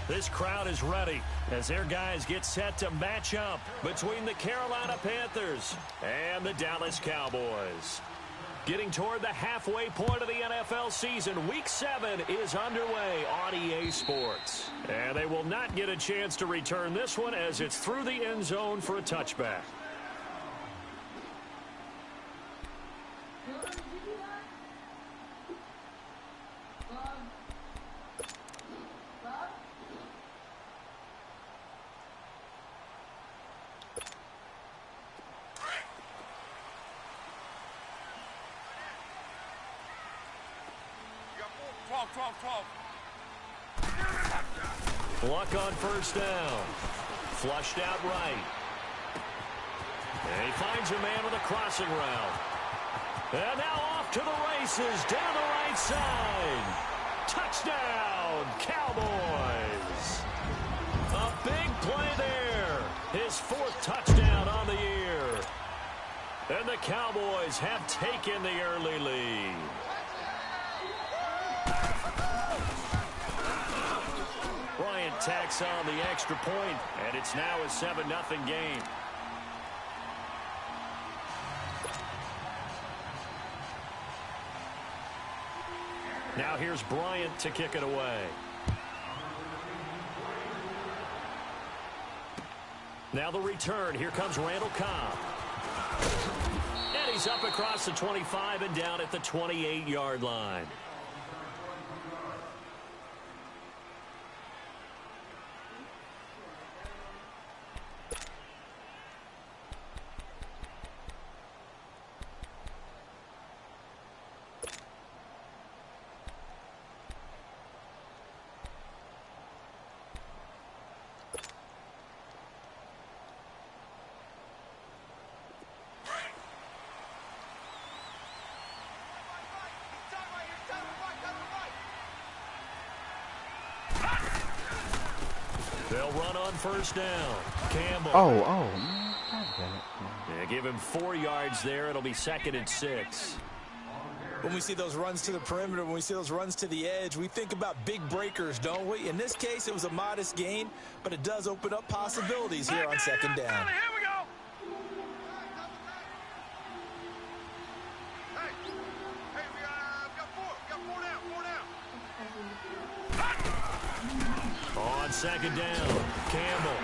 This crowd is ready as their guys get set to match up between the Carolina Panthers and the Dallas Cowboys. Getting toward the halfway point of the NFL season, Week 7 is underway on EA Sports. And they will not get a chance to return this one as it's through the end zone for a touchback. Luck on first down. Flushed out right. And he finds a man with a crossing route. And now off to the races down the right side. Touchdown, Cowboys. A big play there. His 4th touchdown on the year. And the Cowboys have taken the early lead. Bryant tacks on the extra point, and it's now a 7-0 game. Now here's Bryant to kick it away. Now the return. Here comes Randall Cobb. And he's up across the 25 and down at the 28-yard line. They'll run on first down. Campbell. Oh, man. Yeah, give him 4 yards there. It'll be 2nd and 6. When we see those runs to the perimeter, when we see those runs to the edge, we think about big breakers, don't we? In this case, it was a modest gain, but it does open up possibilities here on 2nd down. Here we go. Hey, we got 4 down. On 2nd down, Campbell.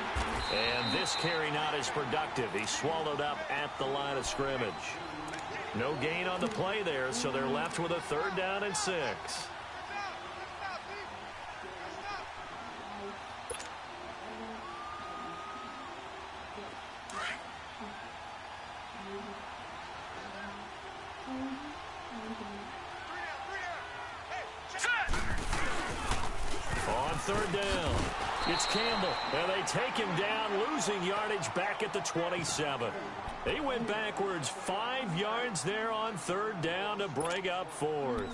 And this carry not as productive. He swallowed up at the line of scrimmage. No gain on the play there, so they're left with a 3rd down and 6. On 3rd down, it's Campbell, and they take him down, losing yardage back at the 27. He went backwards 5 yards there on 3rd down to bring up 4th.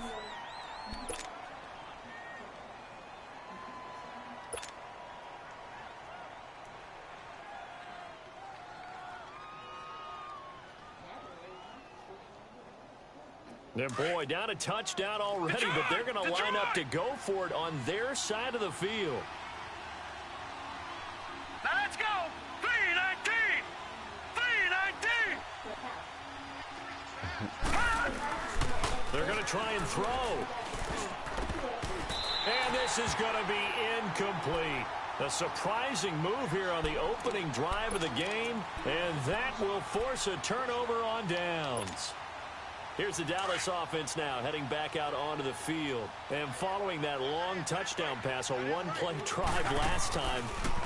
And boy, down a touchdown already, but they're going to line up to go for it on their side of the field. Now let's go. 3-19. 3-19. They're going to try and throw. And this is going to be incomplete. A surprising move here on the opening drive of the game, and that will force a turnover on downs. Here's the Dallas offense now heading back out onto the field. And following that long touchdown pass, a one-play drive last time,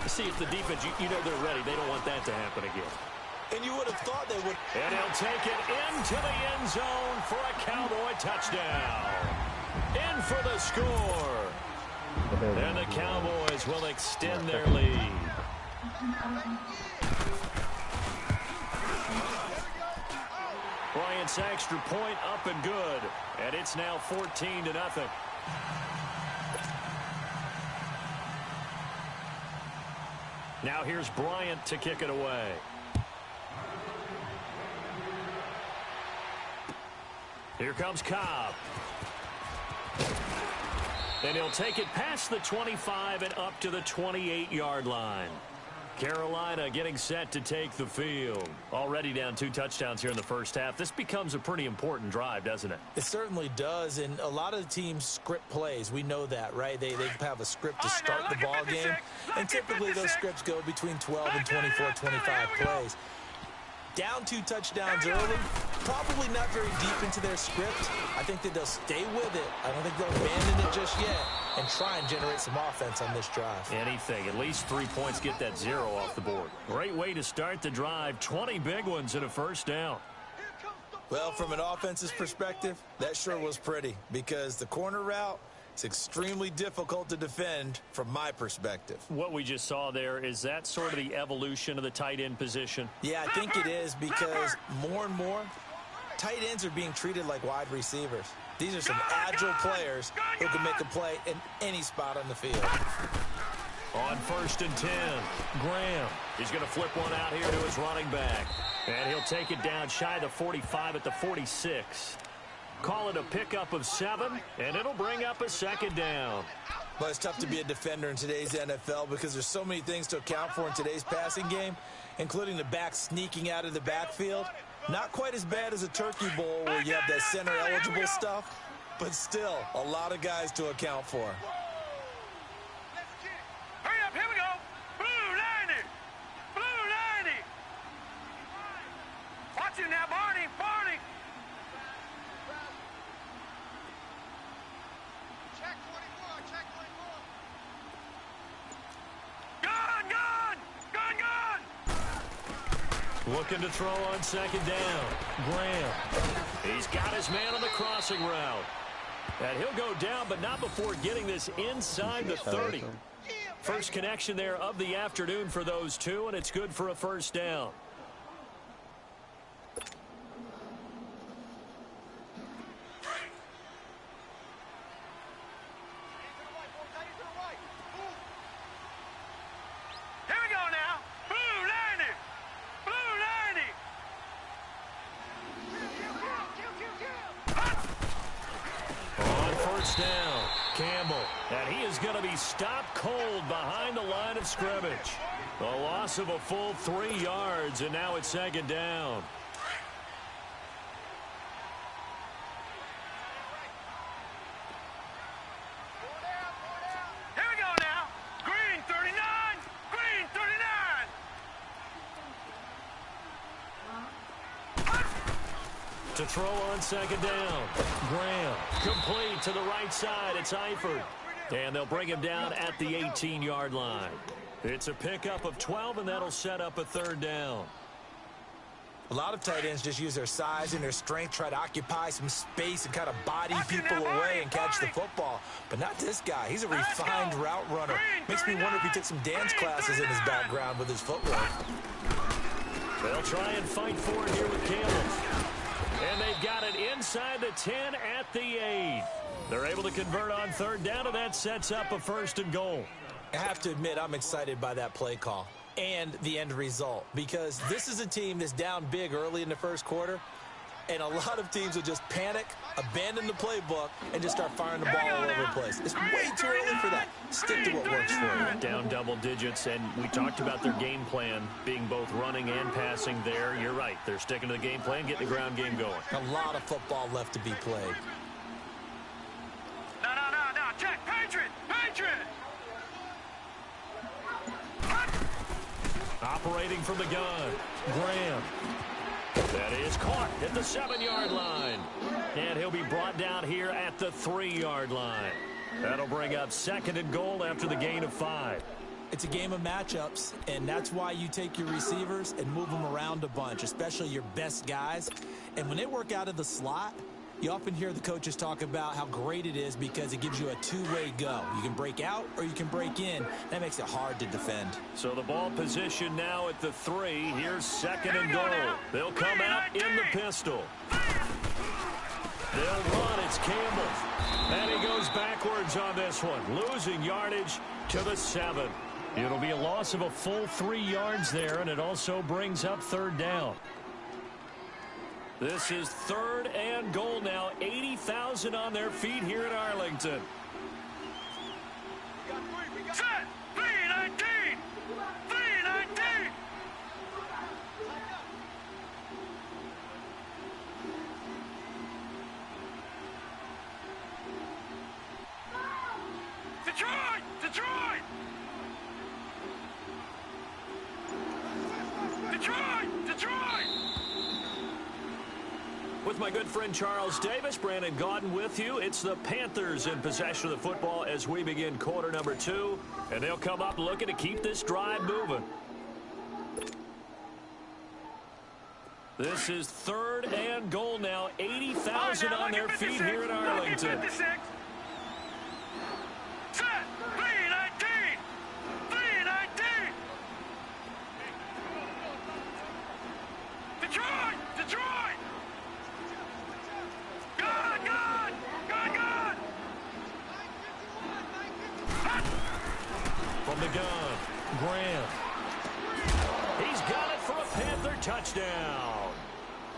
see if the defense, you know they're ready. They don't want that to happen again. And you would have thought they would. And he'll take it into the end zone for a Cowboy touchdown. In for the score. And the Cowboys will extend their lead. Bryant's extra point up and good. And it's now 14-0. Now here's Bryant to kick it away. Here comes Cobb. And he'll take it past the 25 and up to the 28-yard line. Carolina getting set to take the field. Already down 2 touchdowns here in the first half. This becomes a pretty important drive, doesn't it? It certainly does, and a lot of the teams script plays. We know that, right? They have a script to start the ball game, and typically those scripts go between 12 and 24, 25 plays. Down 2 touchdowns early, probably not very deep into their script. I think that they'll stay with it. I don't think they'll abandon it just yet and try and generate some offense on this drive. Anything. At least 3 points, get that 0 off the board. Great way to start the drive. 20 big ones and a first down. Well, from an offense's perspective, that sure was pretty because the corner route, it's extremely difficult to defend from my perspective. What we just saw there, is that sort of the evolution of the tight end position? Yeah, I think it is because more and more, tight ends are being treated like wide receivers. These are some agile players who can make a play in any spot on the field. On 1st and 10, Graham. He's going to flip one out here to his running back. And he'll take it down shy of the 45 at the 46. Call it a pickup of 7, and it'll bring up a 2nd down. Well, it's tough to be a defender in today's NFL because there's so many things to account for in today's passing game, including the back sneaking out of the backfield. Not quite as bad as a turkey bowl where you have that center-eligible stuff, but still a lot of guys to account for. Hurry up, here we go. Blue 90. Blue 90. Watch it now, Barney. Barney. Check 24. Check 24. Gun, gun. Gun, gun. Looking to throw on 2nd down. Graham. He's got his man on the crossing route. And he'll go down, but not before getting this inside the 30. First connection there of the afternoon for those two, and it's good for a first down. Here we go now. Blue 90. Blue 90. On 1st down, Campbell. And he is going to be stopped cold behind the line of scrimmage. A loss of a full 3 yards, and now it's 2nd down. Here we go now. Green 39. Green 39. To throw on 2nd down. Graham complete to the right side. It's Eifert. And they'll bring him down at the 18-yard line. It's a pickup of 12, and that'll set up a 3rd down. A lot of tight ends just use their size and their strength, try to occupy some space and kind of body people away and catch the football. But not this guy. He's a refined route runner. Makes me wonder if he took some dance classes in his background with his footwork. They'll try and fight for it here with Campbell. And they've got it inside the 10 at the 8. They're able to convert on 3rd down, and that sets up a 1st and goal. I have to admit, I'm excited by that play call and the end result because this is a team that's down big early in the first quarter, and a lot of teams will just panic, abandon the playbook, and just start firing the ball all over the place. It's way too early for that. Stick to what works for you. Down double digits, and we talked about their game plan being both running and passing there. You're right. They're sticking to the game plan, getting the ground game going. A lot of football left to be played. No. Check. Patriot. Patriot. Operating from the gun, Graham. That is caught at the 7-yard line. And he'll be brought down here at the 3-yard line. That'll bring up 2nd and goal after the gain of 5. It's a game of matchups, and that's why you take your receivers and move them around a bunch, especially your best guys. And when they work out of the slot, you often hear the coaches talk about how great it is because it gives you a two-way go. You can break out or you can break in. That makes it hard to defend. So the ball position now at the 3. Here's 2nd and goal. They'll come out in the pistol. They'll run. It's Campbell. And he goes backwards on this one, losing yardage to the 7. It'll be a loss of a full 3 yards there, and it also brings up 3rd down. This is 3rd and goal now. 80,000 on their feet here at Arlington. Set. 319. 319. Detroit! Detroit! Detroit! Detroit! With my good friend Charles Davis, Brandon Gaudin with you. It's the Panthers in possession of the football as we begin quarter number 2. And they'll come up looking to keep this drive moving. This is 3rd and goal now. 80,000 on their feet here in Arlington. Set. 319. 319. Detroit! Detroit! Good! Good! Good! Good! From the gun, Graham. He's got it for a Panther touchdown.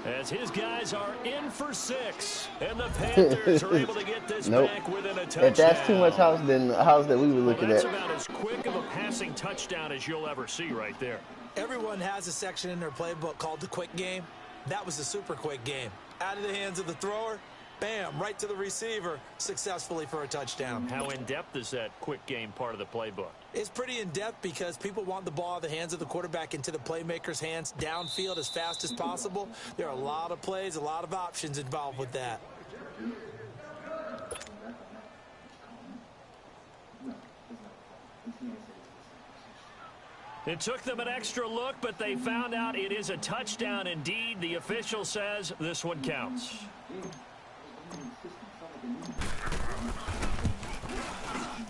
As his guys are in for 6. And the Panthers are able to get this back within a touchdown. If that's too much house, then the house that we were looking that's at. That's about as quick of a passing touchdown as you'll ever see right there. Everyone has a section in their playbook called the quick game. That was the super quick game. Out of the hands of the thrower, bam, right to the receiver, successfully for a touchdown. How in-depth is that quick game part of the playbook? It's pretty in-depth because people want the ball out of the hands of the quarterback into the playmaker's hands downfield as fast as possible. There are a lot of plays, a lot of options involved with that. It took them an extra look, but they found out it is a touchdown indeed. The official says this one counts.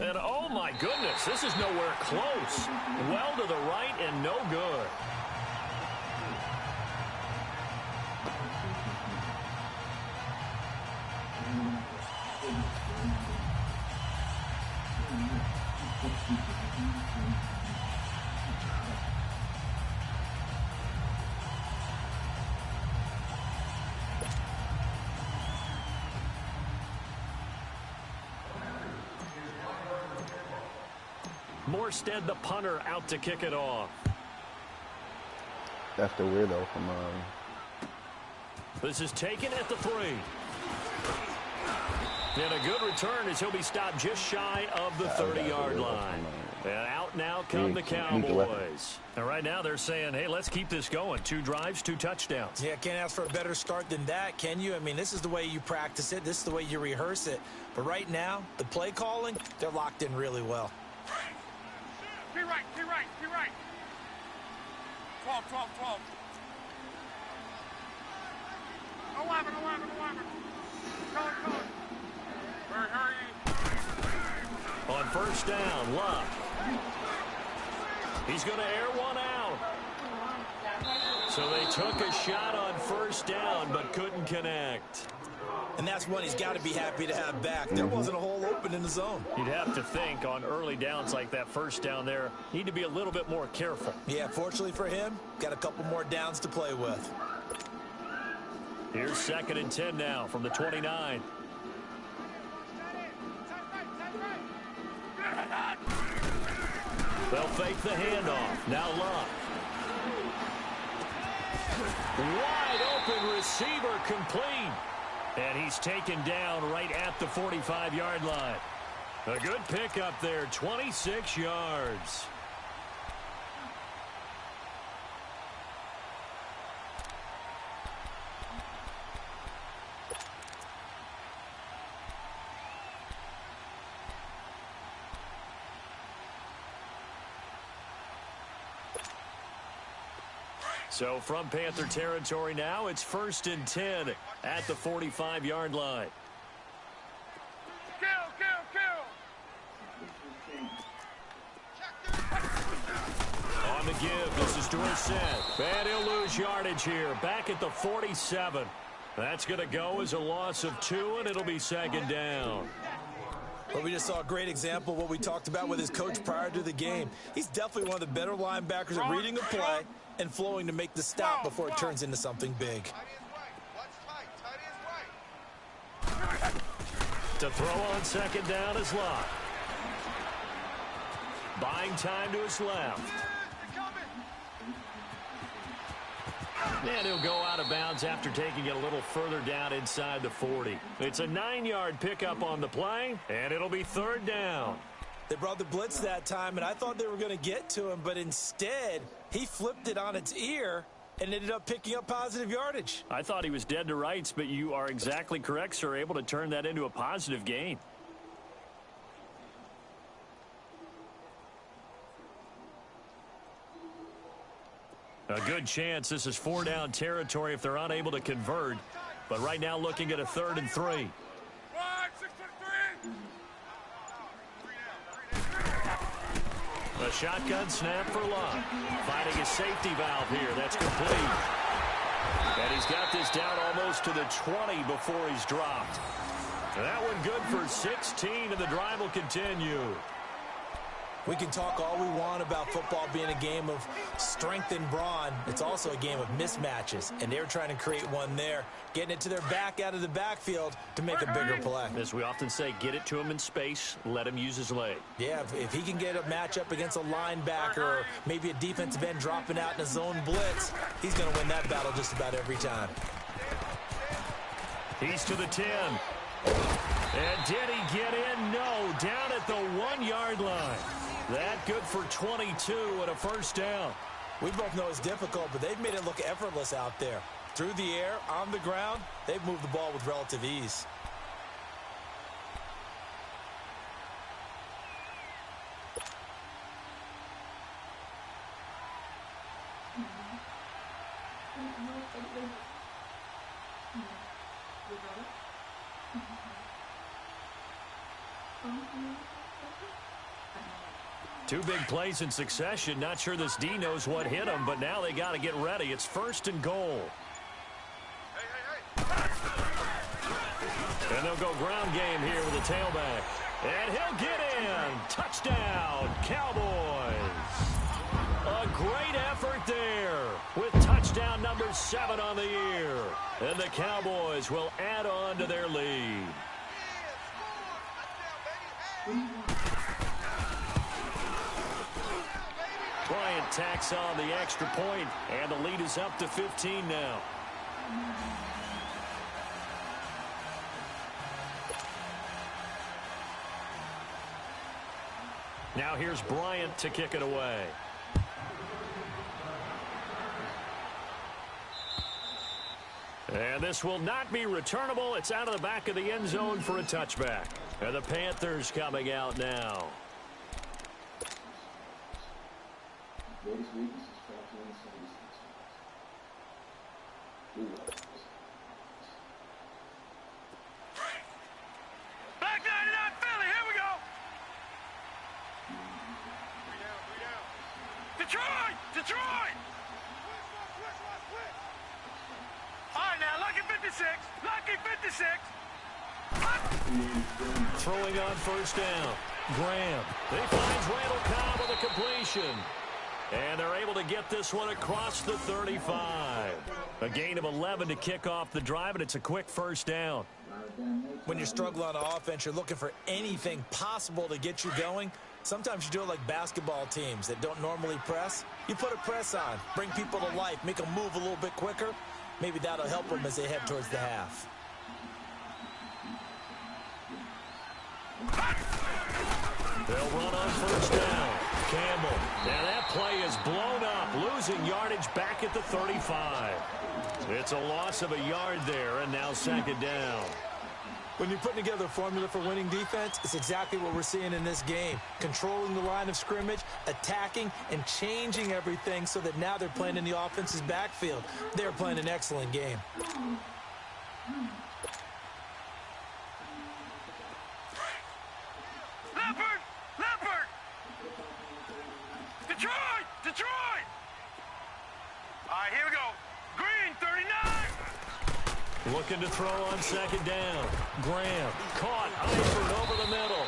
And oh my goodness, this is nowhere close. Well to the right and no good. Morstead, the punter, out to kick it off. That's the weirdo from This is taken at the 3. And a good return as he'll be stopped just shy of the 30-yard line. And out now come the Cowboys. And right now they're saying, hey, let's keep this going. 2 drives, 2 touchdowns. Yeah, can't ask for a better start than that, can you? I mean, this is the way you practice it. This is the way you rehearse it. But right now, the play calling, they're locked in really well. Be right, be right, be right. 12, 12, 12. 11, 11, 11. Color, color. Hurry, hurry. On first down, Luck. He's going to air one out. So they took a shot on first down, but couldn't connect. And that's one he's got to be happy to have back. There wasn't a hole open in the zone. You'd have to think on early downs like that first down there, need to be a little bit more careful. Yeah, fortunately for him, got a couple more downs to play with. Here's 2nd and 10 now from the 29. They'll fake the handoff. Now Luck. Wide open receiver complete. And he's taken down right at the 45-yard line. A good pickup there, 26 yards. So from Panther territory now, it's 1st and 10 at the 45-yard line. Kill, kill, kill. On the give, this is Dorsett. And he'll lose yardage here, back at the 47. That's going to go as a loss of 2, and it'll be 2nd down. But we just saw a great example of what we talked about with his coach prior to the game. He's definitely one of the better linebackers at reading a play and flowing to make the stop before it turns into something big. To throw on 2nd down is Locke. Buying time to his left. And he'll go out of bounds after taking it a little further down inside the 40. It's a 9-yard pickup on the play, and it'll be third down. They brought the blitz that time, and I thought they were going to get to him, but instead, he flipped it on its ear and ended up picking up positive yardage. I thought he was dead to rights, but you are exactly correct, sir, able to turn that into a positive gain. A good chance this is 4-down territory if they're unable to convert. But right now looking at a 3rd and 3. A shotgun snap for Luck. Finding a safety valve here. That's complete. And he's got this down almost to the 20 before he's dropped. And that one good for 16, and the drive will continue. We can talk all we want about football being a game of strength and brawn. It's also a game of mismatches, and they're trying to create one there, getting it to their back out of the backfield to make a bigger play. As we often say, get it to him in space, let him use his leg. Yeah, if he can get a matchup against a linebacker or maybe a defensive end dropping out in a zone blitz, he's going to win that battle just about every time. He's to the 10. And did he get in? No, down at the 1-yard line. That good for 22 and a first down. We both know it's difficult, but they've made it look effortless out there. Through the air, on the ground, they've moved the ball with relative ease. Two big plays in succession. Not sure this D knows what hit him, but now they got to get ready. It's 1st and goal. And they'll go ground game here with a tailback. And he'll get in. Touchdown, Cowboys. A great effort there with touchdown number 7 on the year. And the Cowboys will add on to their lead. Bryant tacks on the extra point, and the lead is up to 15 now. Now here's Bryant to kick it away. And this will not be returnable. It's out of the back of the end zone for a touchback. And the Panthers coming out now. Back 99 Philly, here we go. Detroit! Detroit! All right, now, lucky 56. Lucky 56. Throwing on first down. Graham. He finds Randall Cobb with a completion. And they're able to get this one across the 35. A gain of 11 to kick off the drive, and it's a quick first down. When you're struggling on offense, you're looking for anything possible to get you going. Sometimes you do it like basketball teams that don't normally press. You put a press on, bring people to life, make them move a little bit quicker. Maybe that'll help them as they head towards the half. They'll run on first down. Campbell. Now that play is blown up, losing yardage back at the 35. It's a loss of a yard there, and now 2nd down. When you're putting together a formula for winning defense, it's exactly what we're seeing in this game. Controlling the line of scrimmage, attacking, and changing everything so that now they're playing in the offense's backfield. They're playing an excellent game. Leopard! Leopard! Detroit! Detroit! All right, here we go. Green, 39. Looking to throw on 2nd down. Graham caught Eifert over the middle.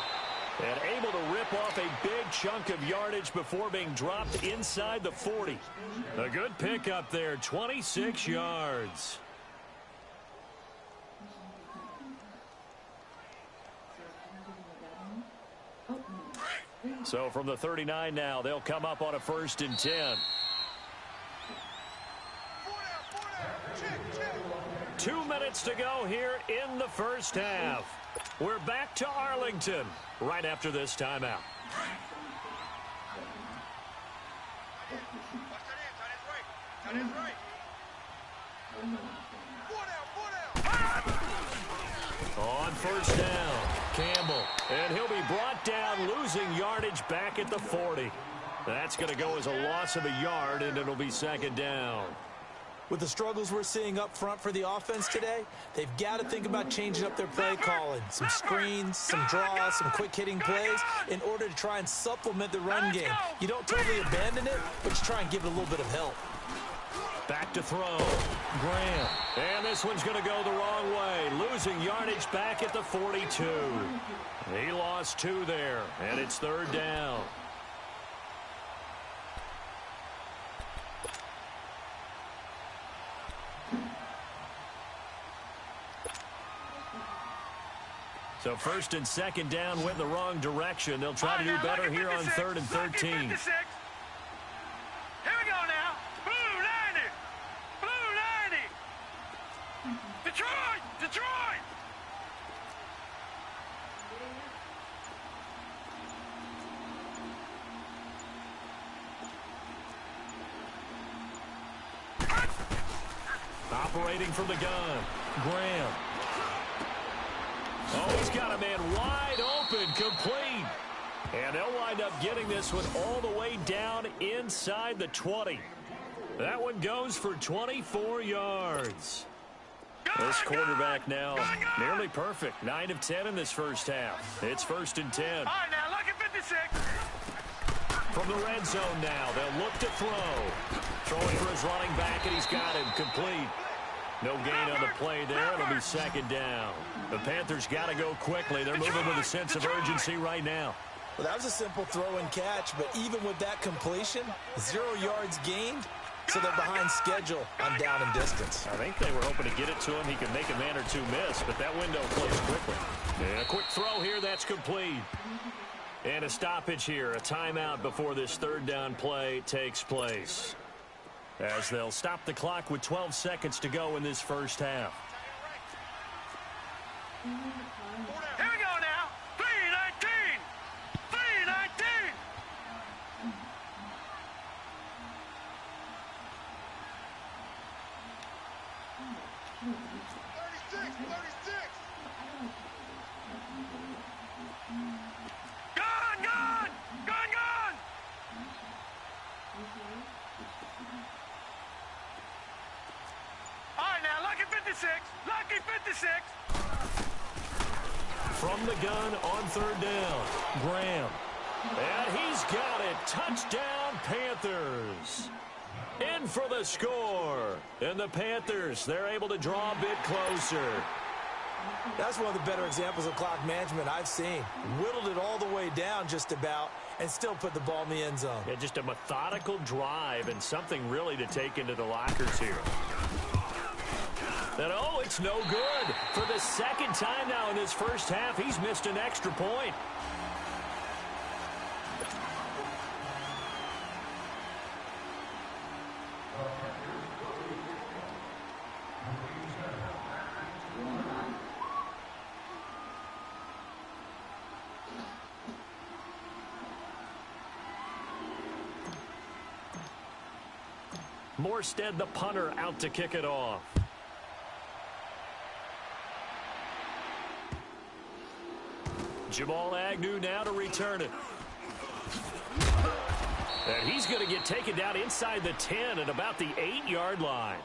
And able to rip off a big chunk of yardage before being dropped inside the 40. A good pickup there, 26 yards. So from the 39 now, they'll come up on a 1st and 10. 2 minutes to go here in the first half. We're back to Arlington right after this timeout. On 1st down, Campbell. And he'll be brought down, losing yardage back at the 40. That's going to go as a loss of a yard, and it'll be 2nd down. With the struggles we're seeing up front for the offense today, they've got to think about changing up their play calling. Some screens, some draws, some quick-hitting plays in order to try and supplement the run game. You don't totally abandon it, but you try and give it a little bit of help. Back to throw. Graham. And this one's going to go the wrong way. Losing yardage back at the 42. He lost 2 there, and it's 3rd down. So 1st and 2nd down went the wrong direction. They'll try to do better here on 3rd and 13. Here we go now. Blue 90. Blue 90. Detroit. Detroit. Operating from the gun. Graham. Oh, he's got a man wide open, complete. And they'll wind up getting this one all the way down inside the 20. That one goes for 24 yards. This quarterback now nearly perfect. 9 of 10 in this first half. It's 1st and 10. All right, now, lucky 56. From the red zone now, they'll look to throw. Throwing for his running back, and he's got him complete. No gain on the play there. It'll be 2nd down. The Panthers got to go quickly. They're moving with a sense of urgency right now. Well, that was a simple throw and catch, but even with that completion, 0 yards gained, so they're behind schedule on down and distance. I think they were hoping to get it to him. He could make a man or 2 miss, but that window closed quickly. And a quick throw here. That's complete. And a stoppage here. A timeout before this 3rd down play takes place, as they'll stop the clock with 12 seconds to go in this first half. Here we go now. 319. 319. 36. 36. Gone. Gone. Gone. Gone. All right, now, lucky 56. Lucky 56. From the gun on 3rd down, Graham. And he's got it. Touchdown, Panthers. In for the score. And the Panthers, they're able to draw a bit closer. That's one of the better examples of clock management I've seen. Whittled it all the way down just about and still put the ball in the end zone. Yeah, just a methodical drive and something really to take into the lockers here. And oh, it's no good. For the 2nd time now in this first half, he's missed an extra point. Morstead, the punter, out to kick it off. Jamal Agnew now to return it. And he's going to get taken down inside the 10 at about the 8-yard line.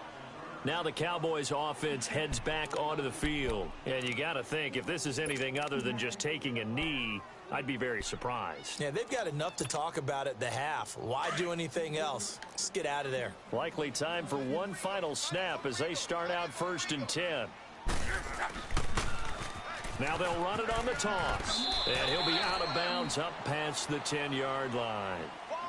Now the Cowboys offense heads back onto the field. And you got to think, if this is anything other than just taking a knee, I'd be very surprised. Yeah, they've got enough to talk about at the half. Why do anything else? Just get out of there. Likely time for one final snap as they start out 1st and 10. Now they'll run it on the toss. And he'll be out of bounds up past the 10-yard line.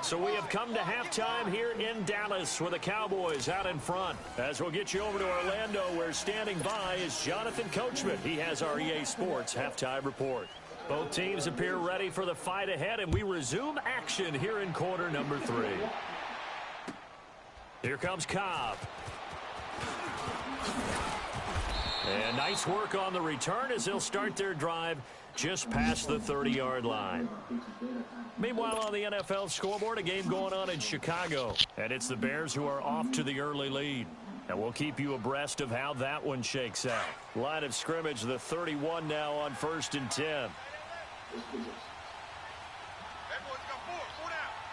So we have come to halftime here in Dallas with the Cowboys out in front. As we'll get you over to Orlando, where standing by is Jonathan Coachman. He has our EA Sports halftime report. Both teams appear ready for the fight ahead, and we resume action here in quarter number 3. Here comes Cobb. And nice work on the return as they'll start their drive just past the 30-yard line. Meanwhile, on the NFL scoreboard, a game going on in Chicago. And it's the Bears who are off to the early lead. And we'll keep you abreast of how that one shakes out. Line of scrimmage, the 31 now on 1st and 10. Here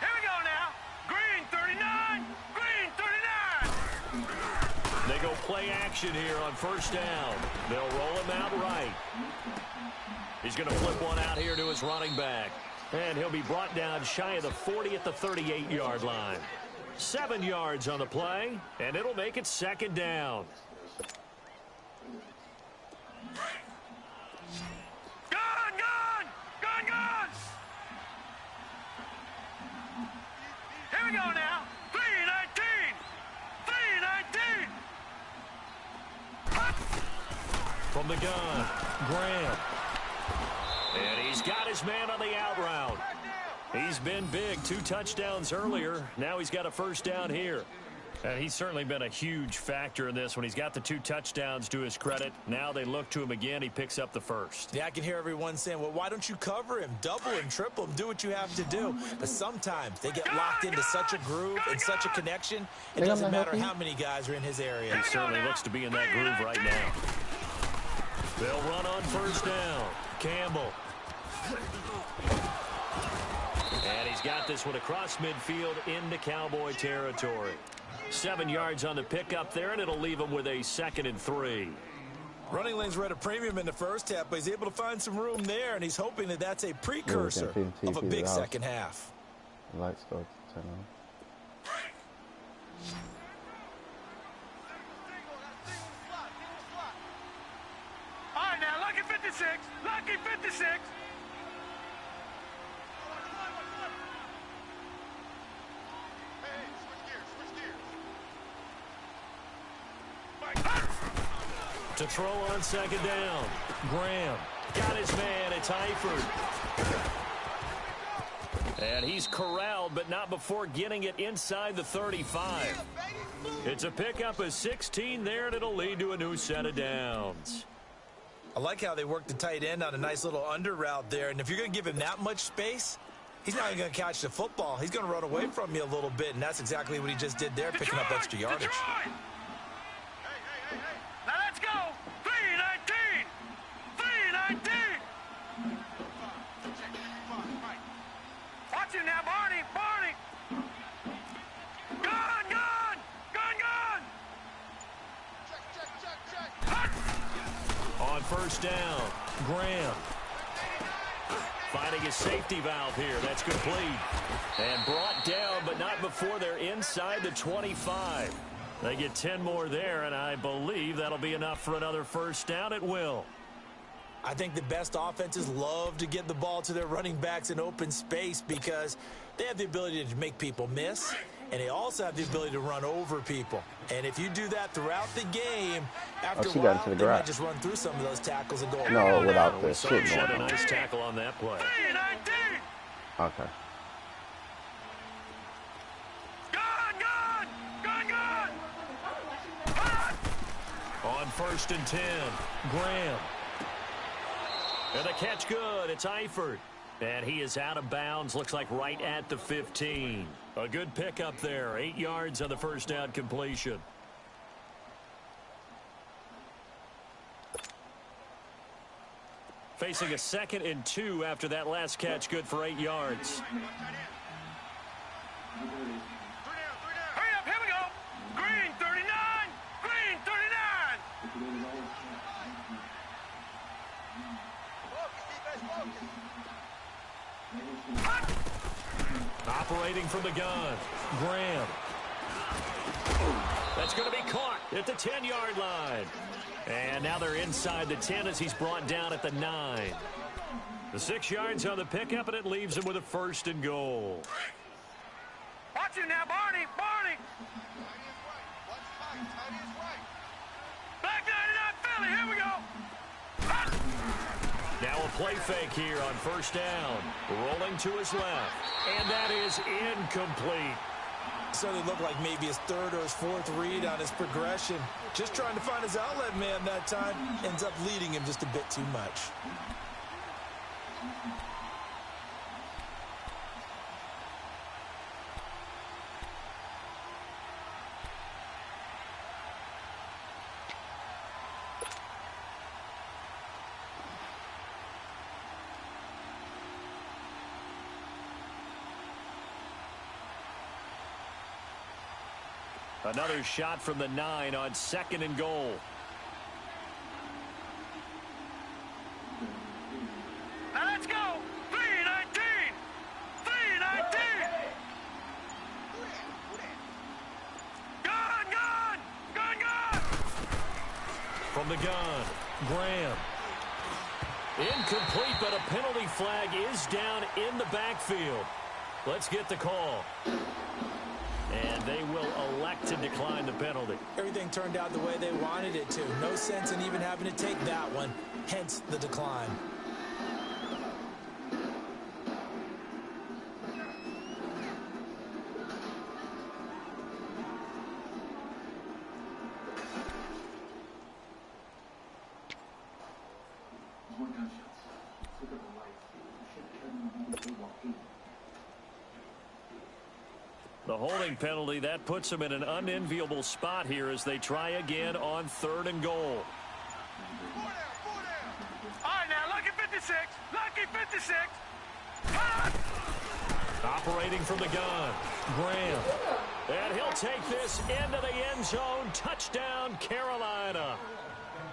we go now. Green 39. Green 39. They go play action here on 1st down. They'll roll him out right. He's going to flip one out here to his running back. And he'll be brought down shy of the 40 at the 38-yard line. 7 yards on the play, and it'll make it 2nd down. Gun! Here we go now. 319. 319. From the gun, Graham. And he's got his man on the out route. He's been big, 2 touchdowns earlier. Now he's got a 1st down here. And he's certainly been a huge factor in this when he's got the 2 touchdowns to his credit. Now they look to him again. He picks up the 1st. Yeah, I can hear everyone saying, well, why don't you cover him? Double him, triple him, do what you have to do. But sometimes they get locked into such a groove and such a connection, it doesn't matter how many guys are in his area. He certainly looks to be in that groove right now. They'll run on 1st down. Campbell. And he's got this one across midfield into Cowboy territory. 7 yards on the pickup there, and it'll leave him with a 2nd and 3. Running lanes were at a premium in the first half, but he's able to find some room there, and he's hoping that that's a precursor of a big second half. The lights start to turn on. All right, now, lucky 56. Lucky 56. To throw on 2nd down. Graham got his man. It's Eifert. And he's corralled, but not before getting it inside the 35. It's a pickup of 16 there, and it'll lead to a new set of downs. I like how they work the tight end on a nice little under route there. And if you're going to give him that much space, he's not even going to catch the football. He's going to run away from you a little bit, and that's exactly what he just did there, picking up extra yardage. Detroit! Now let's go. 319. 319. Watch him now, Barney. Barney. Gun. On 1st down, Graham. Finding his safety valve here. That's complete. And brought down, but not before they're inside the 25. They get 10 more there, and I believe that'll be enough for another 1st down. It will. I think the best offenses love to get the ball to their running backs in open space because they have the ability to make people miss, and they also have the ability to run over people. And if you do that throughout the game, after a while, they might just run through some of those tackles and go. No, without the shit Shed going a on. nice tackle on that play. 319. Okay. Gun. On 1st and 10, Graham. And the catch good. It's Eifert. And he is out of bounds. Looks like right at the 15. A good pickup there. 8 yards on the 1st down completion. Facing a 2nd and 2 after that last catch. Good for 8 yards. Hurry up, here we go. Green 39. Green 39. Operating from the gun, Graham. That's going to be caught at the 10-yard line. And now they're inside the 10 as he's brought down at the 9. The 6 yards on the pickup, and it leaves him with a 1st and goal. Watch him now, Barney. Black 99 Philly, here we go. Now a play fake here on first down. Rolling to his left. And that is incomplete. So it looked like maybe his third or his fourth read on his progression. Just trying to find his outlet man that time. Ends up leading him just a bit too much. Another shot from the 9 on 2nd and goal. Now let's go. 319. 319. Gun. From the gun, Graham. Incomplete, but a penalty flag is down in the backfield. Let's get the call. And they will elect to decline the penalty. Everything turned out the way they wanted it to. No sense in even having to take that one. Hence the decline. The holding penalty, that puts them in an unenviable spot here as they try again on 3rd and goal. All right, now, lucky 56. Lucky 56. Operating from the gun, Graham. And he'll take this into the end zone. Touchdown, Carolina.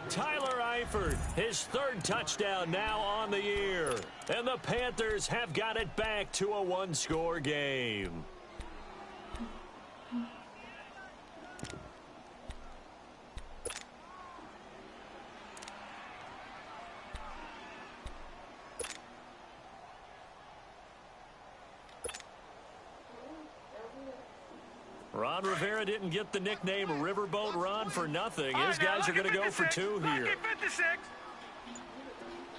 Tyler Eifert, his 3rd touchdown now on the year. And the Panthers have got it back to a 1-score game. Ron Rivera didn't get the nickname Riverboat Ron for nothing. His guys are going to go for 2 here. Lucky 56.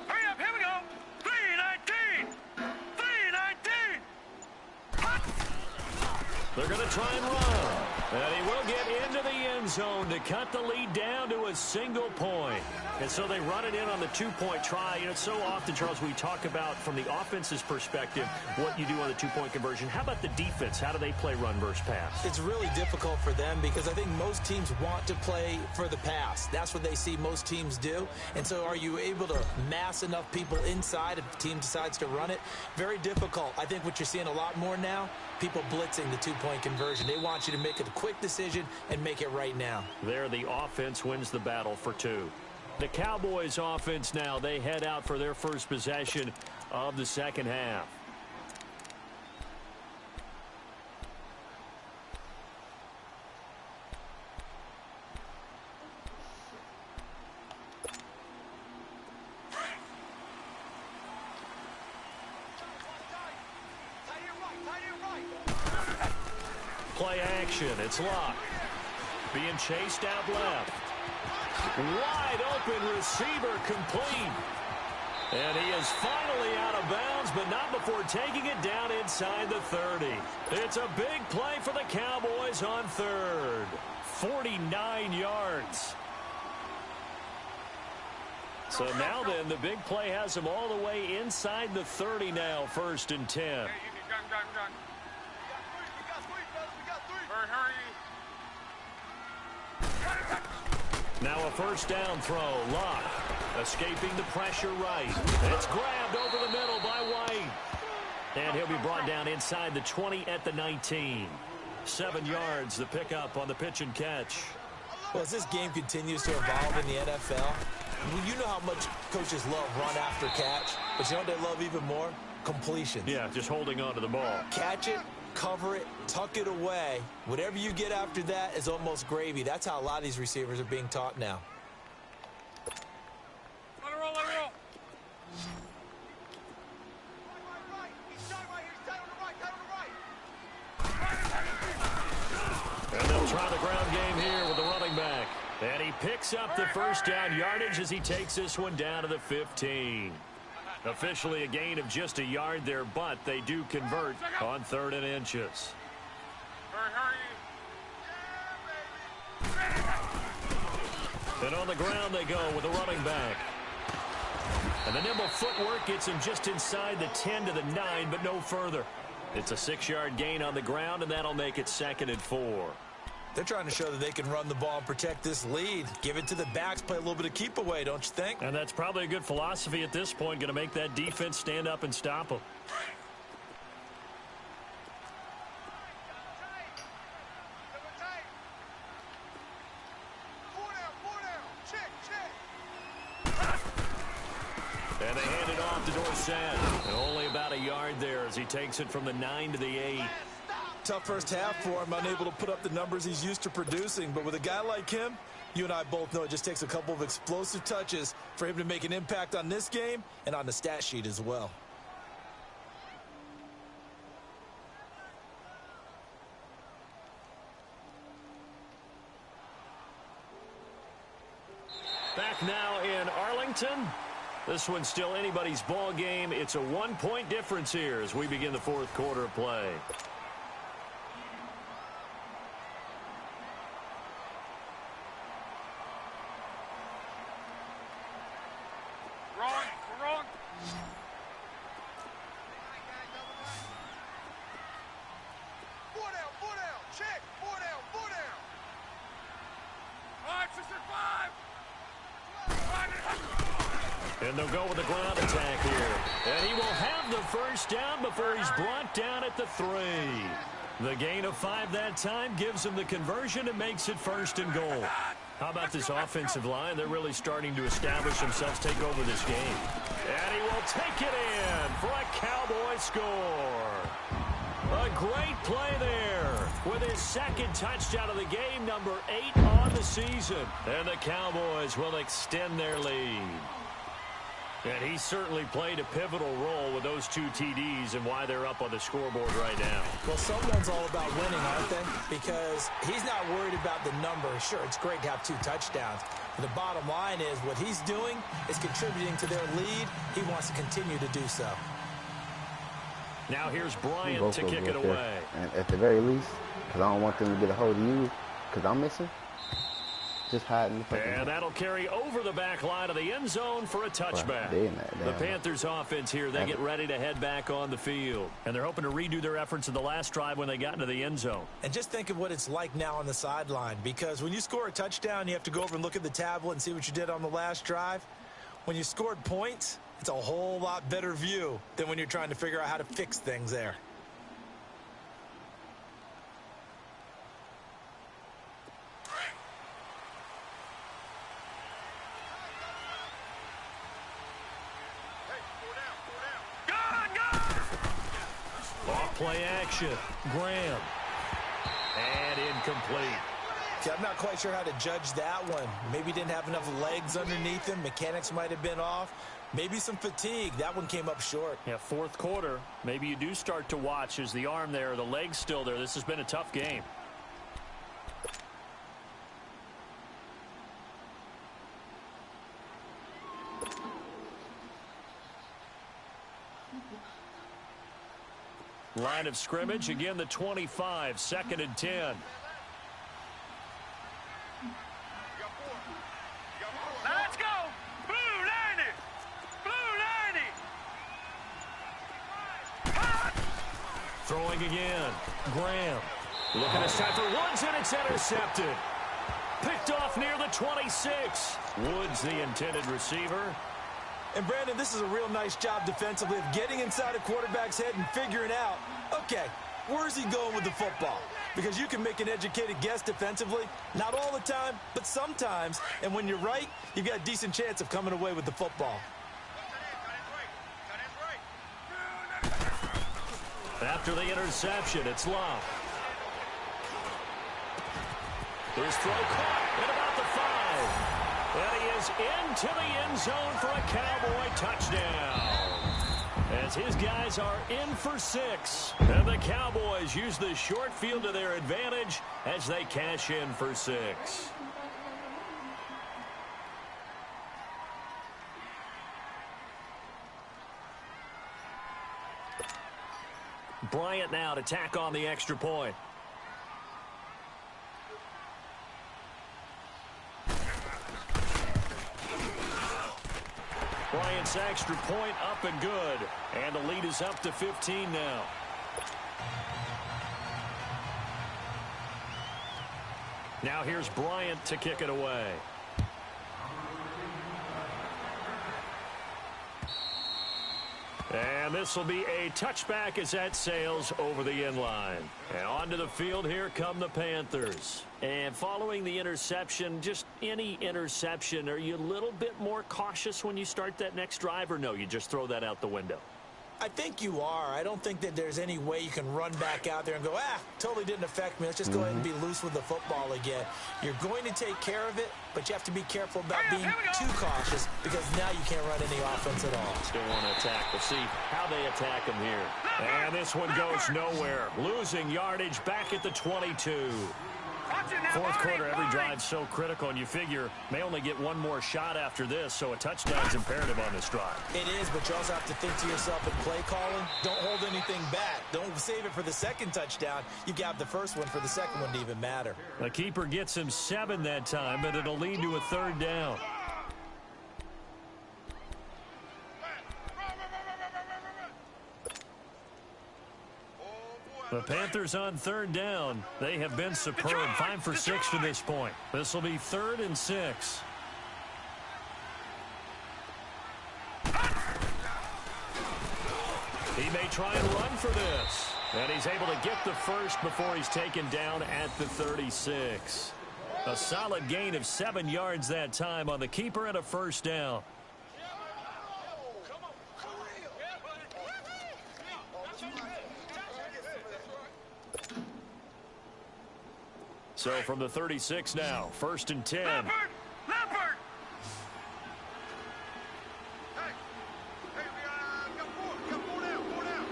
Hurry up, here we go. 319. 319. They're going to try and run. And he will get into the end zone to cut the lead down to a single point. And so they run it in on the 2-point try. You know, so often, Charles, we talk about from the offense's perspective what you do on the 2-point conversion. How about the defense? How do they play run versus pass? It's really difficult for them because I think most teams want to play for the pass. That's what they see most teams do. And so are you able to mass enough people inside if the team decides to run it? Very difficult. I think what you're seeing a lot more now, people blitzing the 2-point conversion. They want you to make a quick decision and make it right now. There, the offense wins the battle for 2. The Cowboys offense now, they head out for their first possession of the 2nd half. Play action, it's locked. Being chased out left. Wide open receiver complete. And he is finally out of bounds, but not before taking it down inside the 30. It's a big play for the Cowboys on 3rd. 49 yards. So now then, the big play has him all the way inside the 30 now, 1st and 10. Hey, gun. Hurry. Now a first down throw. Locke escaping the pressure right. It's grabbed over the middle by White. And he'll be brought down inside the 20 at the 19. 7 yards, the pickup on the pitch and catch. Well, as this game continues to evolve in the NFL, you know how much coaches love run after catch, but you know what they love even more? Completions. Yeah, just holding on to the ball. Catch it, cover it, tuck it away. Whatever you get after that is almost gravy. That's how a lot of these receivers are being taught now. Let it roll. And they'll try the ground game here with the running back. And he picks up the first down yardage as he takes this one down to the 15. Officially a gain of just a yard there, but they do convert on 3rd and inches. Hurry. And on the ground they go with a running back. And the nimble footwork gets him just inside the 10 to the 9, but no further. It's a 6-yard gain on the ground, and that'll make it 2nd and 4. They're trying to show that they can run the ball and protect this lead. Give it to the backs, play a little bit of keep away, don't you think? And that's probably a good philosophy at this point, going to make that defense stand up and stop them. And they hand it off to Dorsett. And only about a yard there as he takes it from the 9 to the 8. Tough first half for him, unable to put up the numbers he's used to producing. But with a guy like him, you and I both know it just takes a couple of explosive touches for him to make an impact on this game and on the stat sheet as well. Back now in Arlington. This one's still anybody's ball game. It's a 1-point difference here as we begin the 4th quarter of play. Wrong. Four down. Check. Four down. 5, 6, 5. And they'll go with the ground attack here. And he will have the first down before he's brought down at the 3. The gain of 5 that time gives him the conversion and makes it 1st and goal. How about this offensive line? They're really starting to establish themselves, take over this game. And he will take it in for a Cowboy score. A great play there with his 2nd touchdown of the game, number 8 on the season. And the Cowboys will extend their lead. And he certainly played a pivotal role with those 2 TDs and why they're up on the scoreboard right now. Well, someone's all about winning, aren't they? Because he's not worried about the number. Sure, it's great to have 2 touchdowns. But the bottom line is what he's doing is contributing to their lead. He wants to continue to do so. Now here's Bryant to kick it away. And at the very least, because I don't want them to get a hold of you because I'm missing. Just hiding the and that'll carry over the back line of the end zone for a touchback. The Panthers offense here, they get ready to head back on the field. And they're hoping to redo their efforts in the last drive when they got into the end zone. And just think of what it's like now on the sideline. Because when you score a touchdown, you have to go over and look at the tablet and see what you did on the last drive. When you scored points, it's a whole lot better view than when you're trying to figure out how to fix things there. Play action. Graham. And incomplete. See, I'm not quite sure how to judge that one. Maybe didn't have enough legs underneath him. Mechanics might have been off. Maybe some fatigue. That one came up short. Yeah, 4th quarter. Maybe you do start to watch. Is the arm there, the leg's still there? This has been a tough game. Line of scrimmage, again the 25, 2nd and 10. Let's go! Blue 90! Throwing again. Graham. Looking this time for Woods, and it's intercepted. Picked off near the 26. Woods, the intended receiver. And, Brandon, this is a real nice job defensively of getting inside a quarterback's head and figuring out, okay, where's he going with the football? Because you can make an educated guess defensively, not all the time, but sometimes. And when you're right, you've got a decent chance of coming away with the football. After the interception, it's Love. His throw caught at about the 5. And he is into the end zone for a Cowboy touchdown. As his guys are in for 6. And the Cowboys use the short field to their advantage as they cash in for 6. Bryant now to tack on the extra point. Bryant's extra point up and good. And the lead is up to 15 now. Now here's Bryant to kick it away. And this will be a touchback as that sails over the end line. And onto the field, here come the Panthers. And following the interception, just any interception, are you a little bit more cautious when you start that next drive, or no, you just throw that out the window? I think you are. I don't think that there's any way you can run back out there and go, totally didn't affect me. Let's just go ahead and be loose with the football again. You're going to take care of it, but you have to be careful about being too cautious because now you can't run any offense at all. Still want to attack. We'll see how they attack him here. And this one goes nowhere. Losing yardage back at the 22. Fourth quarter, every drive so critical, and you figure may only get one more shot after this, so a touchdown's imperative on this drive. It is, but you also have to think to yourself in play calling, don't hold anything back. Don't save it for the second touchdown. You've got the first one for the second one to even matter. The keeper gets him 7 that time, but it'll lead to a third down. The Panthers on third down. They have been superb. 5 for 6 to this point. This will be 3rd and 6. He may try and run for this. And he's able to get the first before he's taken down at the 36. A solid gain of 7 yards that time on the keeper and a first down. So from the 36 now, 1st and 10. Leopard! Hey, we got 4 down.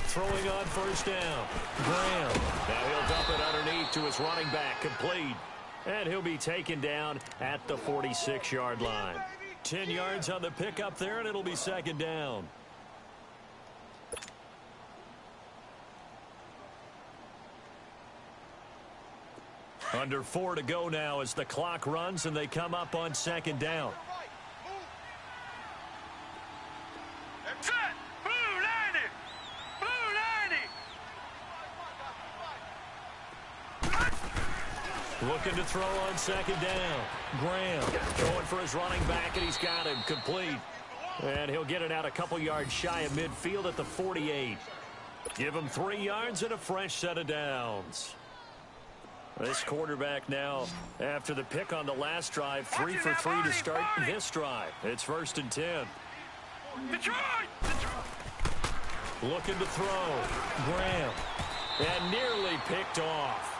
Throwing on first down. Graham. Now he'll dump it underneath to his running back. Complete. And he'll be taken down at the 46-yard line. 10 yards on the pickup there, and it'll be 2nd down. Under 4 to go now as the clock runs, and they come up on 2nd down. Set! Blue 90! Looking to throw on 2nd down. Graham going for his running back, and he's got him complete. And he'll get it out a couple yards shy of midfield at the 48. Give him 3 yards and a fresh set of downs. This quarterback now, after the pick on the last drive, 3 for 3 to start this drive. It's 1st and 10. Detroit! Looking to throw. Graham. And nearly picked off.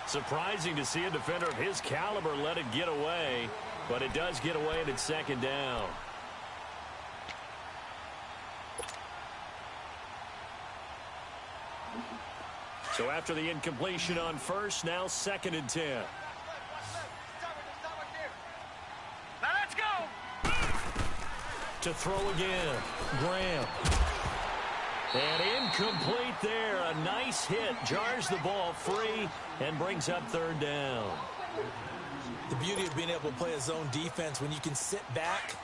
Surprising to see a defender of his caliber let it get away, but it does get away and it's 2nd down. So after the incompletion on first, now 2nd and 10. Now let's go! To throw again. Graham. And incomplete there. A nice hit. Jars the ball free and brings up 3rd down. The beauty of being able to play a zone defense when you can sit back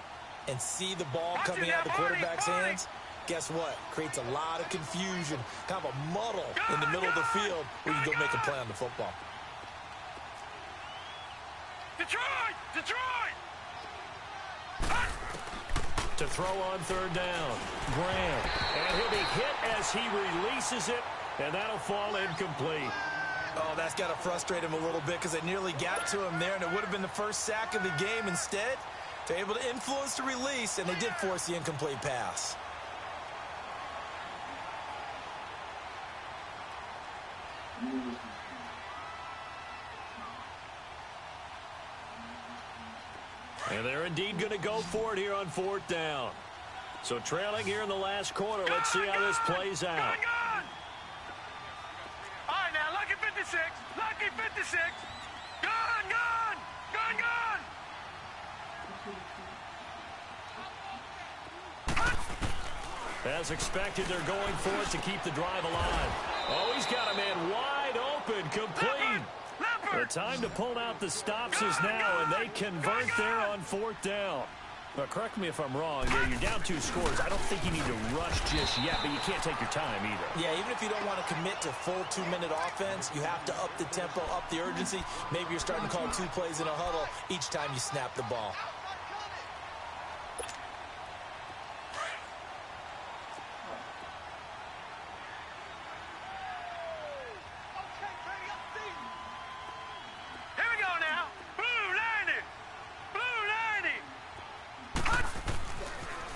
and see the ball coming out of the quarterback's hands, guess what? Creates a lot of confusion, kind of a muddle in the middle of the field where you can go make a play on the football. Detroit! To throw on 3rd down. Graham. And he'll be hit as he releases it, and that'll fall incomplete. Oh, that's got to frustrate him a little bit because they nearly got to him there, and it would have been the first sack of the game. Instead, they're able to influence the release, and they did force the incomplete pass. And they're indeed going to go for it here on 4th down. So trailing here in the last quarter. Let's see how this plays out. All right, now, lucky 56. Lucky 56. As expected, they're going for it to keep the drive alive. Oh, he's got a man wide open, complete. The time to pull out the stops is now, and they convert there on 4th down. But correct me if I'm wrong. You're down 2 scores. I don't think you need to rush just yet, but you can't take your time either. Yeah, even if you don't want to commit to full 2-minute offense, you have to up the tempo, up the urgency. Maybe you're starting to call 2 plays in a huddle each time you snap the ball.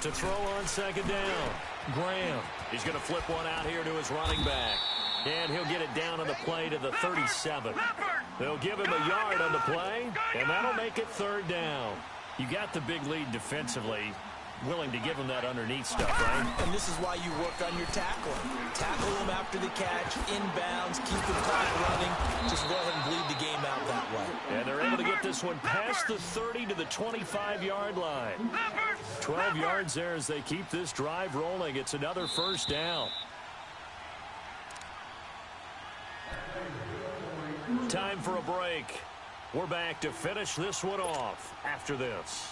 To throw on 2nd down. Graham. He's going to flip one out here to his running back. And he'll get it down on the play to the 37. They'll give him a yard on the play, and that'll make it 3rd down. You got the big lead defensively. Willing to give him that underneath stuff, right? And this is why you work on your tackling. Tackle him after the catch, inbounds, keep the clock running. Just go ahead and bleed the game out that way. And they're able to get this one past the 30 to the 25-yard line. 12 yards there as they keep this drive rolling. It's another 1st down. Time for a break. We're back to finish this one off after this.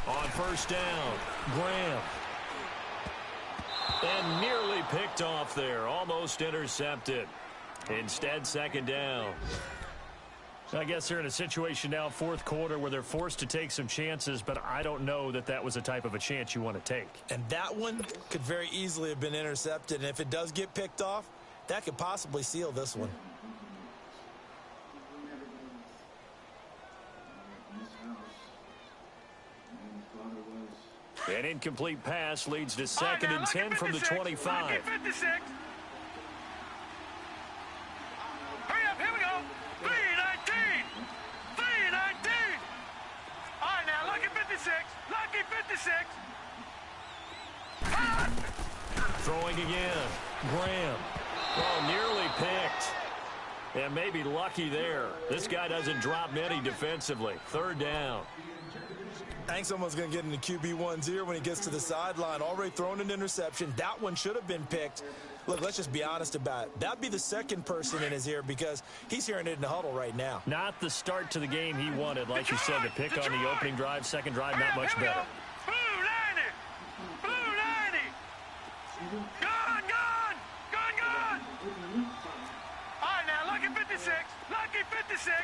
On 1st down, Graham. And nearly picked off there. Almost intercepted. Instead, 2nd down. I guess they're in a situation now, 4th quarter, where they're forced to take some chances, but I don't know that that was the type of a chance you want to take. And that one could very easily have been intercepted. And if it does get picked off, that could possibly seal this one. An incomplete pass leads to 2nd and 10 from the 25. Hurry up, here we go. 3-19. 3-19. All right, now, lucky 56. Lucky 56. Throwing again. Graham. Oh, nearly picked. And maybe lucky there. This guy doesn't drop many defensively. 3rd down. I think someone's going to get into QB1's ear when he gets to the sideline. Already thrown an interception. That one should have been picked. Look, let's just be honest about it. That'd be the 2nd person in his ear because he's hearing it in the huddle right now. Not the start to the game he wanted. Like you said, the pick on the opening drive, 2nd drive, not much better. Blue 90. Blue 90. Gone, gone. Gone, gone. All right, now, lucky 56. Lucky 56.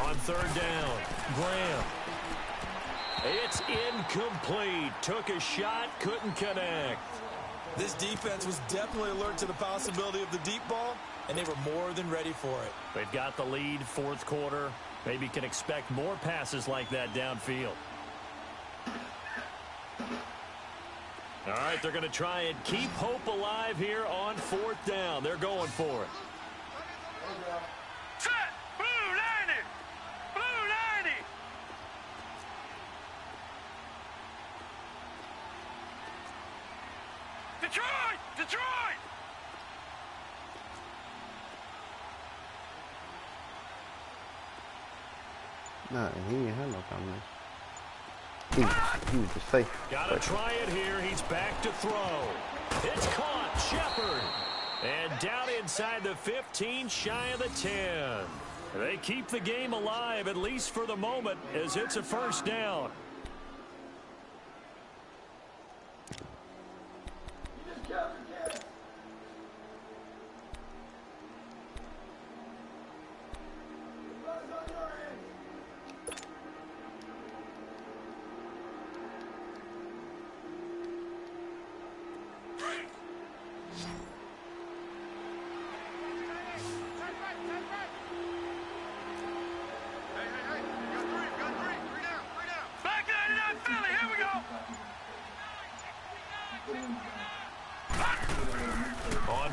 On 3rd down, Graham. It's incomplete. Took a shot, couldn't connect. This defense was definitely alert to the possibility of the deep ball, and they were more than ready for it. They've got the lead, 4th quarter. Maybe can expect more passes like that downfield. All right, they're going to try and keep hope alive here on 4th down. They're going for it. Set. Blue 90. Blue 90. Detroit! Detroit! Nah, he didn't have no comment. He was just safe. Gotta try it here. He's back to throw. It's caught. Shepard. And down inside the 15, shy of the 10. They keep the game alive, at least for the moment, as it's a 1st down. Back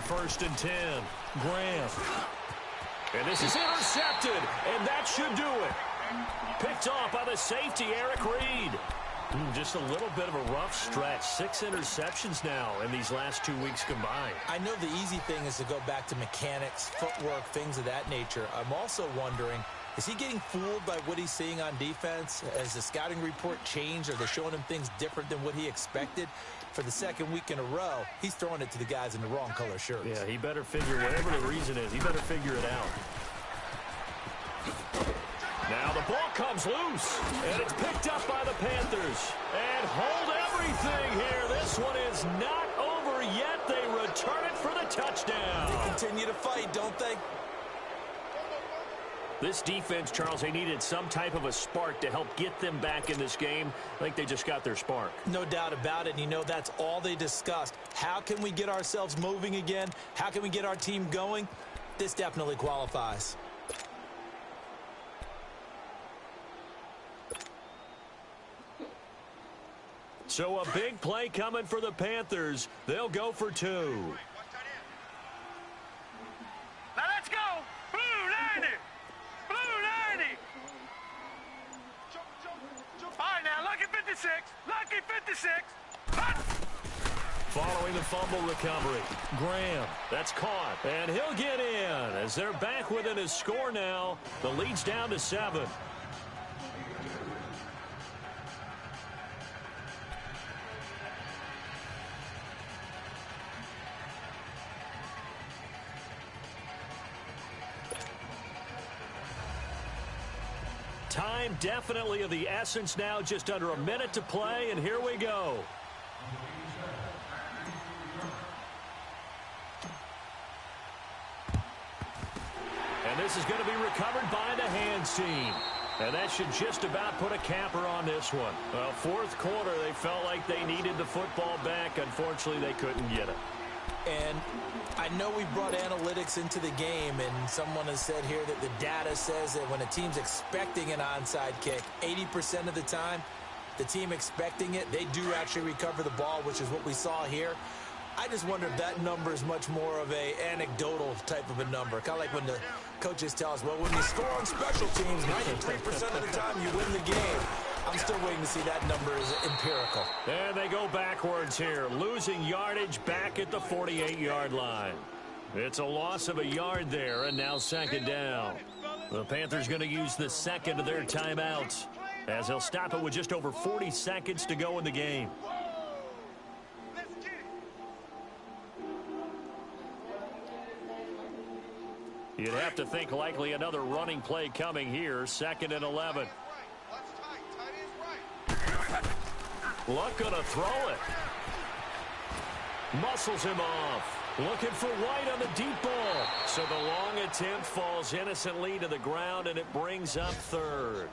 first and 10. Graham. And this is intercepted, and that should do it. Picked off by the safety, Eric Reed. Just a little bit of a rough stretch. 6 interceptions now in these last 2 weeks combined. I know the easy thing is to go back to mechanics, footwork, things of that nature. I'm also wondering, is he getting fooled by what he's seeing on defense? Has the scouting report changed? Are they showing him things different than what he expected? For the second week in a row, he's throwing it to the guys in the wrong color shirts. Yeah, he better figure, whatever the reason is, he better figure it out. Now the ball comes loose, and it's picked up by the Panthers. And hold everything here. This one is not over yet. They return it for the touchdown. They continue to fight, don't they? This defense, Charles, they needed some type of a spark to help get them back in this game. I think they just got their spark. No doubt about it. And you know, that's all they discussed. How can we get ourselves moving again? How can we get our team going? This definitely qualifies. So a big play coming for the Panthers. They'll go for 2. Now let's go. Blue 90. Blue 90. All right, now, lucky 56. Lucky 56. Hut. Following the fumble recovery, Graham, that's caught, and he'll get in as they're back within a score now. The lead's down to 7. Time definitely of the essence now, just under a minute to play, and here we go. And this is going to be recovered by the hands team. And that should just about put a capper on this one. Well, fourth quarter, they felt like they needed the football back. Unfortunately, they couldn't get it. And I know we brought analytics into the game, and someone has said here that the data says that when a team's expecting an onside kick, 80% of the time, the team expecting it, they do actually recover the ball, which is what we saw here. I just wonder if that number is much more of a anecdotal type of a number. Kind of like when the coaches tell us, well, when you score on special teams, 93% of the time you win the game. I'm still waiting to see that number is empirical. And they go backwards here, losing yardage back at the 48-yard line. It's a loss of a yard there, and now second down. The Panthers going to use the second of their timeouts, as they'll stop it with just over 40 seconds to go in the game. You'd have to think likely another running play coming here, 2nd and 11. Luck gonna throw it. Muscles him off. Looking for White on the deep ball. So the long attempt falls innocently to the ground, and it brings up 3rd.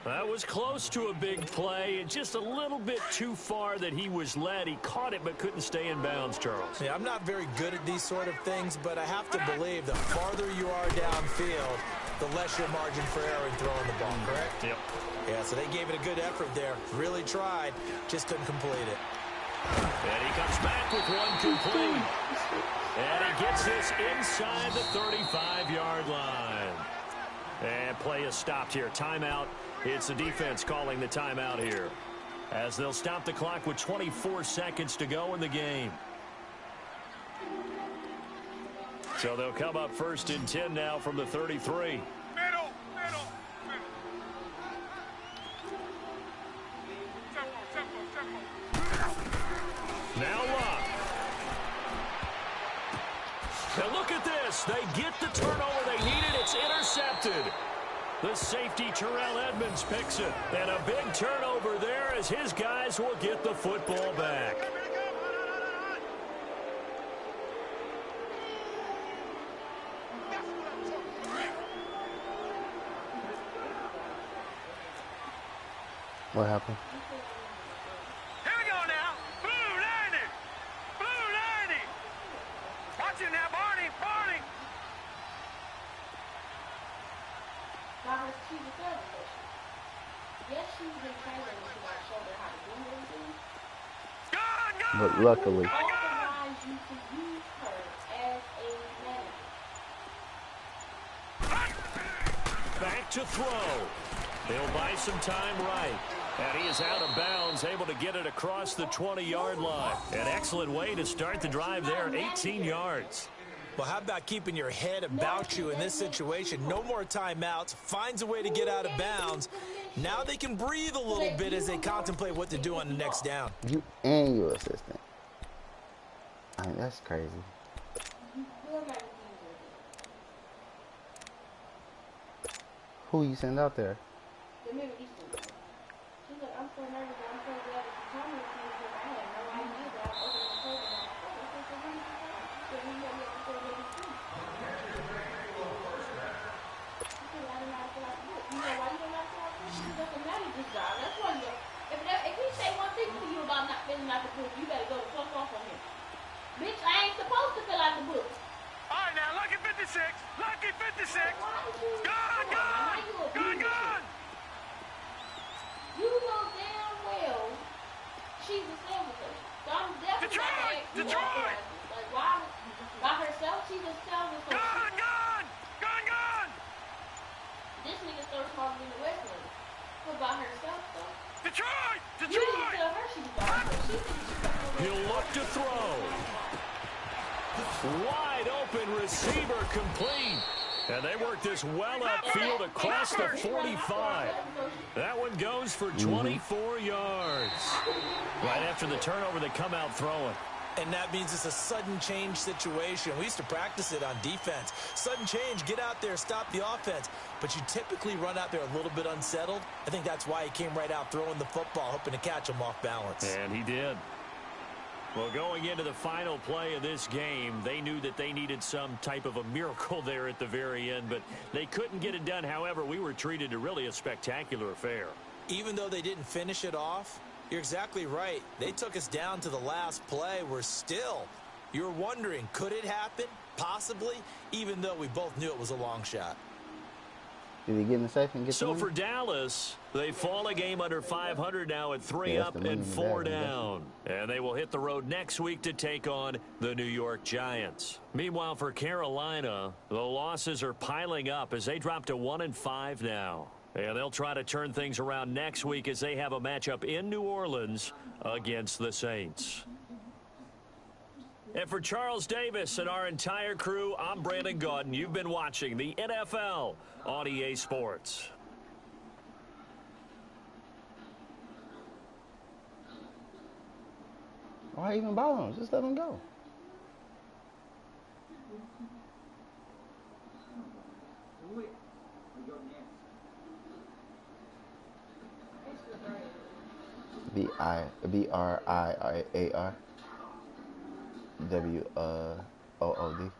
That was close to a big play, and just a little bit too far that he was led. He caught it but couldn't stay in bounds, Charles. Yeah, I'm not very good at these sort of things, but I have to believe the farther you are downfield, the less your margin for error in throwing the ball, correct? Yep. Yeah, so they gave it a good effort there. Really tried, just couldn't complete it. And he comes back with one complete. And he gets this inside the 35-yard line. And play is stopped here. Timeout. It's the defense calling the timeout here, as they'll stop the clock with 24 seconds to go in the game. So they'll come up 1st and 10 now from the 33. Middle. Now Luck. And look at this. They get the turnover they needed. It's intercepted. The safety, Terrell Edmonds, picks it. And a big turnover there as his guys will get the football back. What happened? Here we go now. Blue 90. Blue 90. Watch it now, Barney. Robert, she's a therapist. Yes, she's been training to showed her how to do everything. Good. But luckily, Authorized you to use her as a manager. Back to throw. He'll buy some time right. And he is out of bounds, able to get it across the 20-yard line. An excellent way to start the drive there, 18 yards. Well, how about keeping your head about you in this situation? No more timeouts. Finds a way to get out of bounds. Now they can breathe a little bit as they contemplate what to do on the next down. You and your assistant. I mean, that's crazy. Who you send out there? She's like, I'm so nervous. I'm so glad that you told me because I had no idea that I was opening the If he say one thing to you about not filling out the book, you better go the fuck off on him. Bitch, I ain't supposed to fill out the book. All right, now, lucky 56. Lucky 56. Gone, gone. Gone, gone. You know damn well she's a salesperson. So I'm definitely Detroit. Like, why? By herself, she's a salesperson. Gone, gone. Gone, gone. This nigga third harder than the West Wing. But by herself, though. Detroit. You didn't Detroit. tell her she was by herself. She thinks she's by herself. He'll look to throw. Wide open receiver complete. And they work this well upfield across the 45. That one goes for 24 yards. Right after the turnover, they come out throwing. And that means it's a sudden change situation. We used to practice it on defense. Sudden change, get out there, stop the offense. But you typically run out there a little bit unsettled. I think that's why he came right out throwing the football, hoping to catch him off balance. And he did. Well, going into the final play of this game, they knew that they needed some type of a miracle there at the very end, but they couldn't get it done. However, we were treated to really a spectacular affair. Even though they didn't finish it off, you're exactly right. They took us down to the last play. We're still, you're wondering, could it happen? Possibly, even though we both knew it was a long shot. Did he get in the safe and get So the money? for Dallas, they fall a game under 500 now at 3 up and 4 down. And they will hit the road next week to take on the New York Giants. Meanwhile, for Carolina, the losses are piling up as they drop to 1-5 now. And they'll try to turn things around next week as they have a matchup in New Orleans against the Saints. And for Charles Davis and our entire crew, I'm Brandon Gaudin. You've been watching the NFL on EA Sports. Why even bother him? Just let him go. B-R-I-A-R W-O-O-D.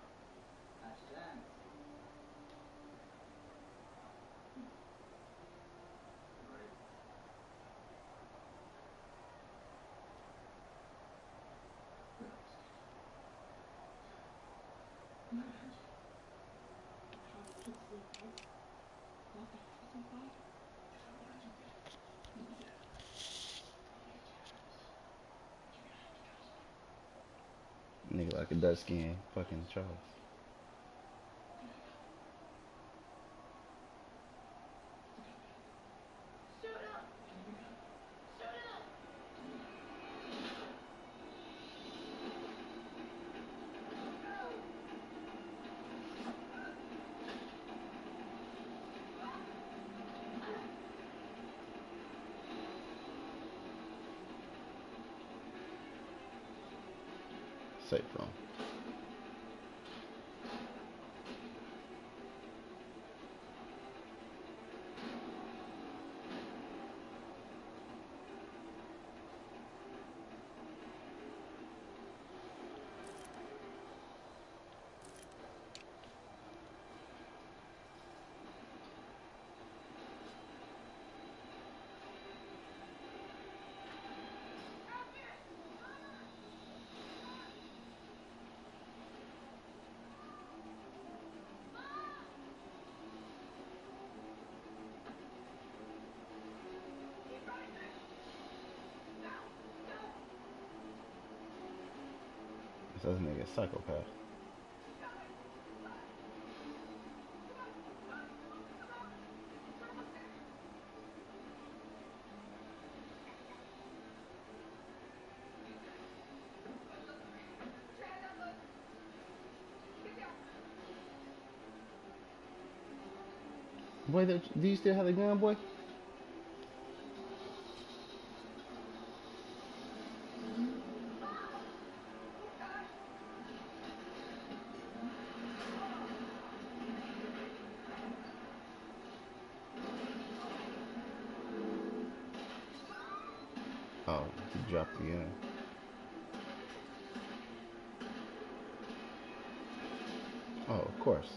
Nigga like a dark skin fucking Charles. Safe room. So this nigga a psychopath. Boy, do you still have the gun, boy? Oh, he dropped the gun. Oh, of course.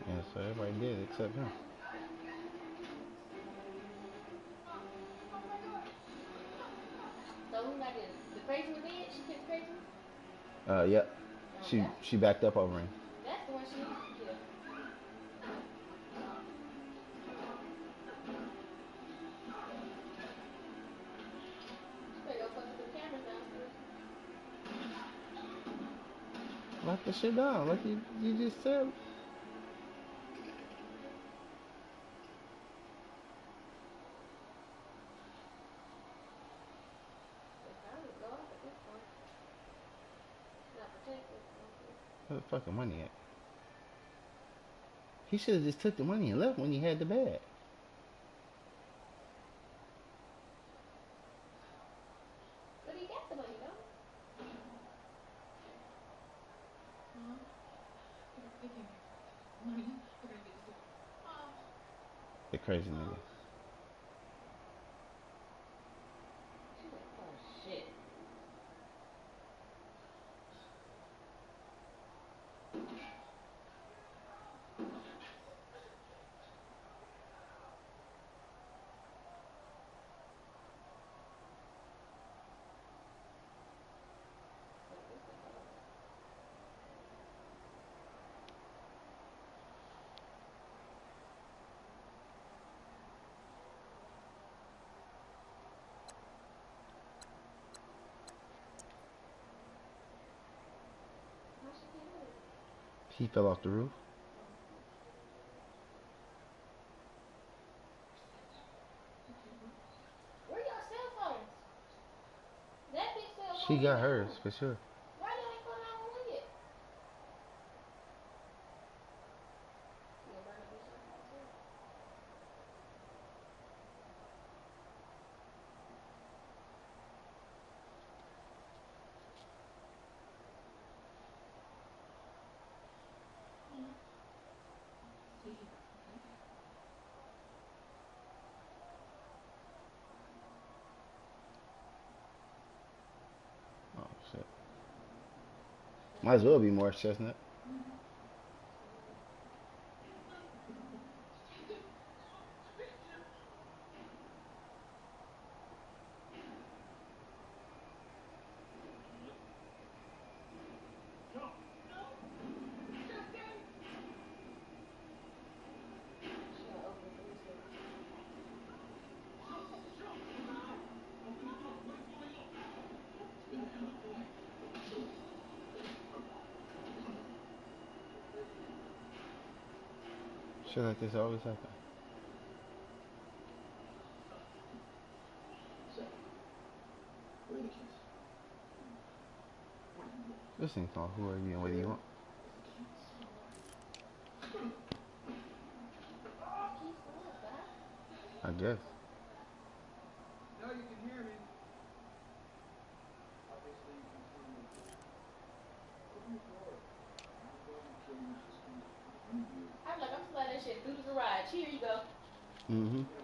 Yeah, so everybody did except him. So who got this? The crazy one did? She killed the crazy one? Yep. Oh, She that's, she backed up over him. that's the one she needs to kill. She better go fuck with the cameras downstairs. Lock the shit down, like you just said. They probably go off at this point. She's not protected. Okay. Where the fucking money at? He should have just took the money and left when he had the bag. But he got the money, though. The crazy nigga. She's like, oh shit. How she get with it? He fell off the roof. Where y'all cell phones? That big cell She phone you got hers got. for sure. Why y'all ain't go down with it? You gonna burn up your cell phone too? Oh shit. Might as well be Morris Chestnut. She gonna open it for you too. Shit like this always happen. This thing called Who Are You and What Do You Want? Keys for what, God? I guess. Now you can hear me. Obviously, you can hear me. Open the door. I'm going to kill you, sister. One of you. I'm like, I'm sliding that shit through the garage. Here you go. Mm-hmm.